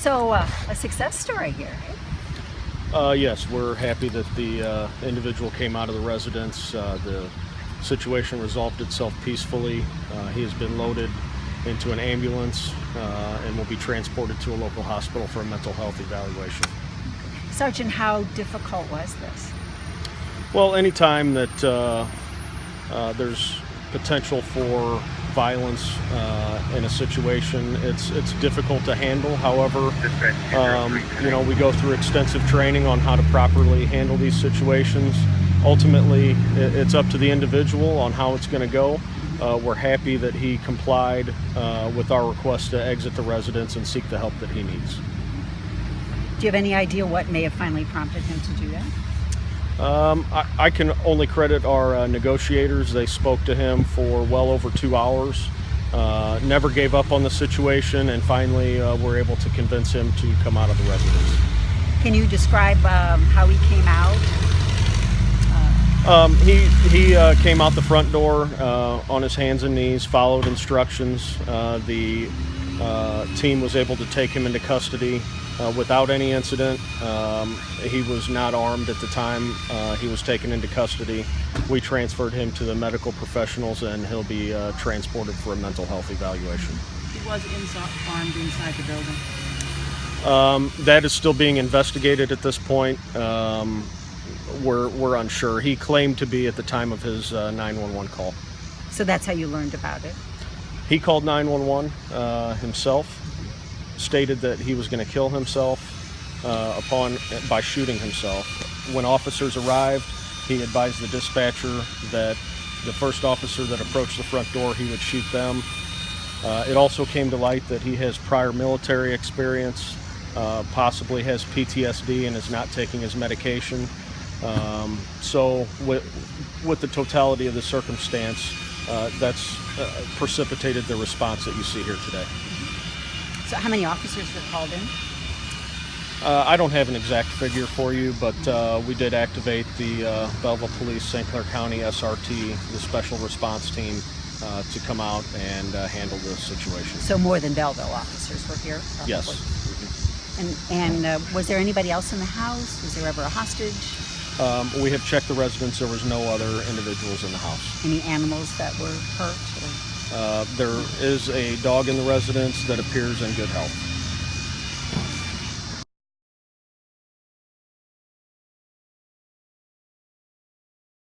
So a success story here. Yes, we're happy that the individual came out of the residence. The situation resolved itself peacefully. He has been loaded into an ambulance and will be transported to a local hospital for a mental health evaluation. Sergeant, how difficult was this? Well, anytime that there's potential for violence in a situation, it's difficult to handle. However, we go through extensive training on how to properly handle these situations. Ultimately, it's up to the individual on how it's going to go. We're happy that he complied with our request to exit the residence and seek the help that he needs. Do you have any idea what may have finally prompted him to do that? I can only credit our negotiators. They spoke to him for well over 2 hours, never gave up on the situation, and finally were able to convince him to come out of the residence. Can you describe how he came out? He came out the front door on his hands and knees, followed instructions. The team was able to take him into custody without any incident. He was not armed at the time he was taken into custody. We transferred him to the medical professionals, and he'll be transported for a mental health evaluation. He was armed inside the building? That is still being investigated at this point. We're unsure. He claimed to be at the time of his 911 call. So that's how you learned about it? He called 911 himself, stated that he was going to kill himself by shooting himself. When officers arrived, he advised the dispatcher that the first officer that approached the front door, he would shoot them. It also came to light that he has prior military experience, possibly has PTSD, and is not taking his medication. So with the totality of the circumstance, that's precipitated the response that you see here today. So how many officers were called in? I don't have an exact figure for you, but we did activate the Belleville Police St. Clair County SRT, the special response team, to come out and handle the situation. So more than Belleville officers were here? Probably. Yes. And was there anybody else in the house? Was there ever a hostage? We have checked the residence. There was no other individuals in the house. Any animals that were hurt? There is a dog in the residence that appears in good health.